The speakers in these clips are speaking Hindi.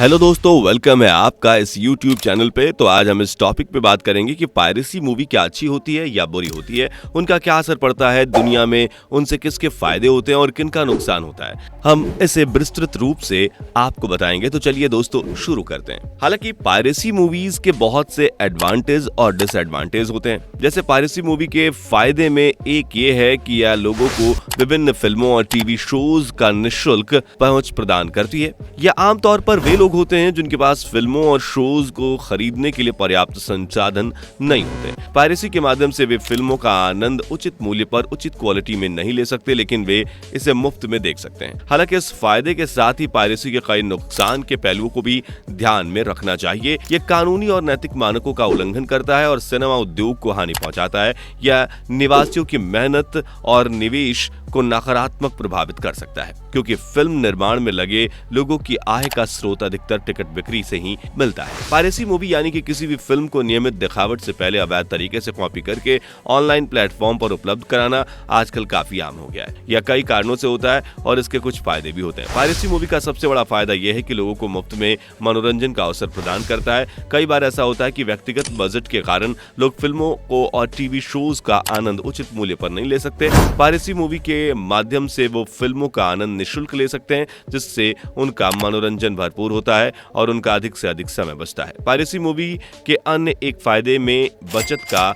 हेलो दोस्तों, वेलकम है आपका इस YouTube चैनल पे। तो आज हम इस टॉपिक पे बात करेंगे कि पायरेसी मूवी क्या अच्छी होती है या बुरी होती है, उनका क्या असर पड़ता है दुनिया में, उनसे किसके फायदे होते हैं और किनका नुकसान होता है। हम इसे विस्तृत रूप से आपको बताएंगे। तो चलिए दोस्तों शुरू करते हैं। हालांकि पायरेसी मूवीज के बहुत से एडवांटेज और डिसएडवांटेज होते हैं। जैसे पायरेसी मूवी के फायदे में एक ये है कि यह लोगों को विभिन्न फिल्मों और टीवी शोज का निःशुल्क पहुंच प्रदान करती है। यह आमतौर पर वे लोग होते हैं जिनके पास फिल्मों और शोज को खरीदने के लिए पर्याप्त संसाधन नहीं होते। पायरेसी के माध्यम से वे फिल्मों का आनंद उचित मूल्य पर उचित क्वालिटी में नहीं ले सकते, लेकिन वे इसे मुफ्त में देख सकते हैं। हालांकि इस फायदे के साथ ही पायरेसी के कई नुकसान के पहलुओं को भी ध्यान में रखना चाहिए। यह कानूनी और नैतिक मानकों का उल्लंघन करता है और सिनेमा उद्योग को हानि पहुंचाता है। यह निवासियों की मेहनत और निवेश को नकारात्मक प्रभावित कर सकता है, क्योंकि फिल्म निर्माण में लगे लोगों की आय का स्रोत अधिकतर टिकट बिक्री से ही मिलता है। पायरेसी मूवी यानी कि किसी भी फिल्म को नियमित दिखावट से पहले अवैध तरीके से कॉपी करके ऑनलाइन प्लेटफॉर्म पर उपलब्ध कराना आजकल काफी आम हो गया है। यह कई कारणों से होता है और इसके कुछ फायदे भी होते हैं। पायरेसी मूवी का सबसे बड़ा फायदा यह है कि लोगों को मुफ्त में मनोरंजन का अवसर प्रदान करता है। कई बार ऐसा होता है कि व्यक्तिगत बजट के कारण लोग फिल्मों को और टीवी शोज का आनंद उचित मूल्य पर नहीं ले सकते। पायरेसी मूवी के माध्यम से वो फिल्मों का आनंद निःशुल्क ले सकते हैं, जिससे उनका मनोरंजन भरपूर होता है और उनका अधिक से अधिक समय बचता है। पायरेसी मूवी के अन्य एक फायदे में बचत का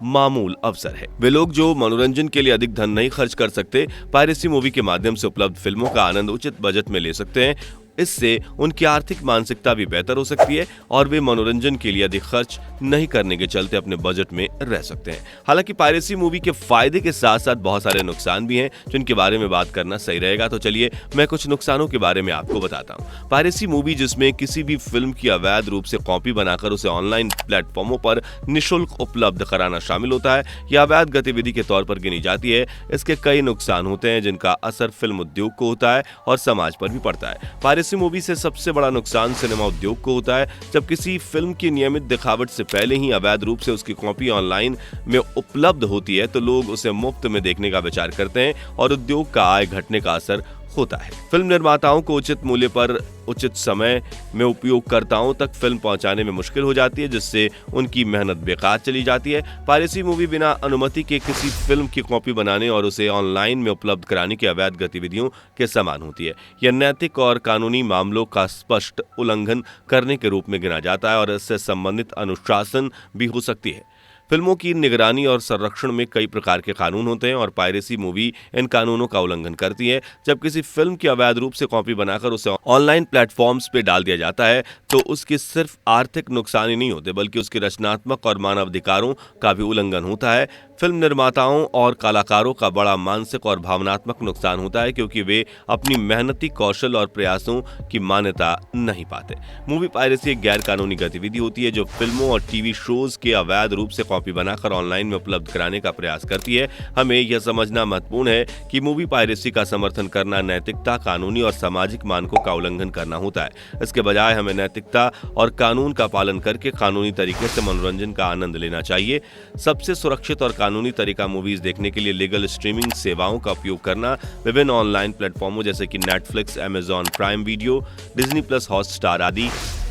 मामूल अवसर है। वे लोग जो मनोरंजन के लिए अधिक धन नहीं खर्च कर सकते, पायरेसी मूवी के माध्यम से उपलब्ध फिल्मों का आनंद उचित बजट में ले सकते हैं। इससे उनकी आर्थिक मानसिकता भी बेहतर हो सकती है और वे मनोरंजन के लिए अधिक खर्च नहीं करने के चलते अपने बजट में रह सकते हैं। हालांकि पायरेसी मूवी के फायदे के साथ साथ बहुत सारे नुकसान भी हैं, जिनके बारे में बात करना सही रहेगा। तो चलिए मैं कुछ नुकसानों के बारे में आपको बताता हूं। पायरेसी मूवी, जिसमें किसी भी फिल्म की अवैध रूप से कॉपी बनाकर उसे ऑनलाइन प्लेटफॉर्मों पर निःशुल्क उपलब्ध कराना शामिल होता है, यह अवैध गतिविधि के तौर पर गिनी जाती है। इसके कई नुकसान होते हैं जिनका असर फिल्म उद्योग को होता है और समाज पर भी पड़ता है। पायरेसी मूवी से सबसे बड़ा नुकसान सिनेमा उद्योग को होता है। जब किसी फिल्म की नियमित दिखावट से पहले ही अवैध रूप से उसकी कॉपी ऑनलाइन में उपलब्ध होती है, तो लोग उसे मुफ्त में देखने का विचार करते हैं और उद्योग का आय घटने का असर होता है। फिल्म निर्माताओं को उचित मूल्य पर उचित समय में उपयोगकर्ताओं तक फिल्म पहुंचाने में मुश्किल हो जाती है, जिससे उनकी मेहनत बेकार चली जाती है। पायरेसी मूवी बिना अनुमति के किसी फिल्म की कॉपी बनाने और उसे ऑनलाइन में उपलब्ध कराने की अवैध गतिविधियों के समान होती है। यह नैतिक और कानूनी मामलों का स्पष्ट उल्लंघन करने के रूप में गिना जाता है और इससे संबंधित अनुशासन भी हो सकती है। फिल्मों की निगरानी और संरक्षण में कई प्रकार के कानून होते हैं और पायरेसी मूवी इन कानूनों का उल्लंघन करती है। जब किसी फिल्म की अवैध रूप से कॉपी बनाकर उसे ऑनलाइन प्लेटफॉर्म्स पे डाल दिया जाता है, तो उसके सिर्फ आर्थिक नुकसान ही नहीं होते, बल्कि उसके रचनात्मक और मानवाधिकारों का भी उल्लंघन होता है। फिल्म निर्माताओं और कलाकारों का बड़ा मानसिक और भावनात्मक नुकसान होता है, क्योंकि वे अपनी मेहनती कौशल और प्रयासों की मान्यता नहीं पाते। मूवी पायरेसी एक गैर कानूनी गतिविधि होती है जो फिल्मों और टीवी शोज के अवैध रूप से कॉपी बनाकर ऑनलाइन में उपलब्ध कराने का प्रयास करती है। हमें यह समझना महत्वपूर्ण है कि मूवी पायरेसी का समर्थन करना नैतिकता, कानूनी और सामाजिक मानकों का उल्लंघन करना होता है। इसके बजाय हमें नैतिकता और कानून का पालन करके कानूनी तरीके से मनोरंजन का आनंद लेना चाहिए। सबसे सुरक्षित और कानूनी तरीका मूवीज देखने के लिए लीगल स्ट्रीमिंग सेवाओं का उपयोग करना। विभिन्न ऑनलाइन प्लेटफॉर्मों जैसे कि Netflix, Amazon prime video, Disney plus Hotstar आदि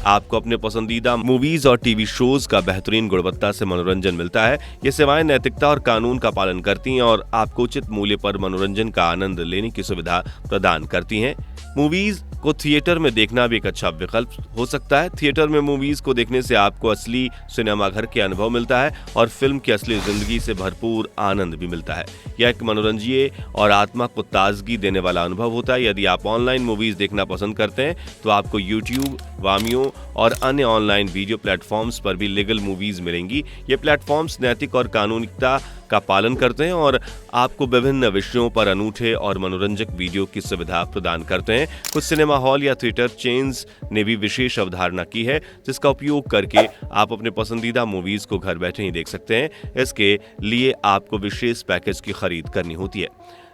आपको अपने पसंदीदा मूवीज और टीवी शोज का बेहतरीन गुणवत्ता से मनोरंजन मिलता है। ये सेवाएं नैतिकता और कानून का पालन करती हैं और आपको उचित मूल्य पर मनोरंजन का आनंद लेने की सुविधा प्रदान करती हैं। मूवीज को थिएटर में देखना भी एक अच्छा विकल्प हो सकता है। थिएटर में मूवीज को देखने से आपको असली सिनेमाघर के अनुभव मिलता है और फिल्म की असली जिंदगी से भरपूर आनंद भी मिलता है। यह एक मनोरंजीय और आत्मा को ताजगी देने वाला अनुभव होता है। यदि आप ऑनलाइन मूवीज देखना पसंद करते हैं, तो आपको यूट्यूब, वामियो और अन्य ऑनलाइन वीडियो प्लेटफॉर्म्स पर भी लीगल मूवीज मिलेंगी। ये प्लेटफॉर्म्स नैतिक और कानूनिकता का पालन करते हैं और आपको विभिन्न विषयों पर अनूठे और मनोरंजक वीडियो की सुविधा प्रदान करते हैं। कुछ सिनेमा हॉल या थिएटर चेन्स ने भी विशेष अवधारणा की है, जिसका उपयोग करके आप अपने पसंदीदा मूवीज को घर बैठे ही देख सकते हैं। इसके लिए आपको विशेष पैकेज की खरीद करनी होती है।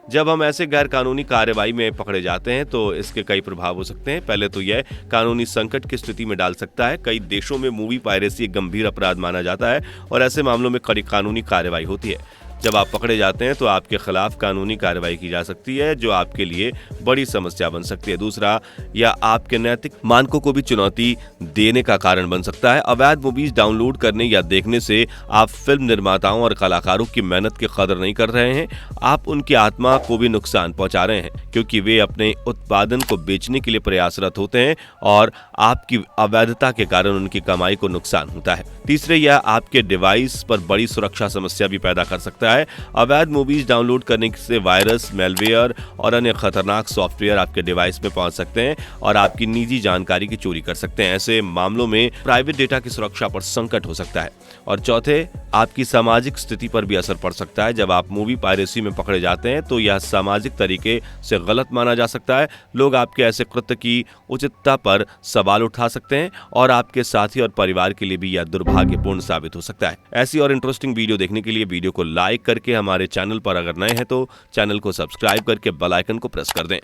जब हम ऐसे गैर कानूनी कार्रवाई में पकड़े जाते हैं, तो इसके कई प्रभाव हो सकते हैं। पहले तो यह कानूनी संकट की स्थिति में डाल सकता है। कई देशों में मूवी पायरेसी एक गंभीर अपराध माना जाता है और ऐसे मामलों में कड़ी कानूनी कार्रवाई होती है। जब आप पकड़े जाते हैं तो आपके खिलाफ कानूनी कार्रवाई की जा सकती है, जो आपके लिए बड़ी समस्या बन सकती है। दूसरा, यह आपके नैतिक मानकों को भी चुनौती देने का कारण बन सकता है। अवैध मूवीज डाउनलोड करने या देखने से आप फिल्म निर्माताओं और कलाकारों की मेहनत की कदर नहीं कर रहे हैं, आप उनकी आत्मा को भी नुकसान पहुंचा रहे हैं, क्योंकि वे अपने उत्पादन को बेचने के लिए प्रयासरत होते हैं और आपकी अवैधता के कारण उनकी कमाई को नुकसान होता है। तीसरे, यह आपके डिवाइस पर बड़ी सुरक्षा समस्या भी पैदा कर सकता है। अवैध मूवीज डाउनलोड करने से वायरस, मेलवेयर और अन्य खतरनाक सॉफ्टवेयर आपके डिवाइस में पहुंच सकते हैं और आपकी निजी जानकारी की चोरी कर सकते हैं। ऐसे मामलों में प्राइवेट डेटा की सुरक्षा पर संकट हो सकता है। और चौथे, आपकी सामाजिक स्थिति पर भी असर पड़ सकता है। जब आप मूवी पायरेसी में पकड़े जाते हैं तो यह सामाजिक तरीके से गलत माना जा सकता है। लोग आपके ऐसे कृत्य की उचितता पर सवाल उठा सकते हैं और आपके साथी और परिवार के लिए भी यह दुर्भाग्यपूर्ण साबित हो सकता है। ऐसी और इंटरेस्टिंग वीडियो देखने के लिए वीडियो को लाइक करके हमारे चैनल पर अगर नए हैं तो चैनल को सब्सक्राइब करके बेल आइकन को प्रेस कर दें।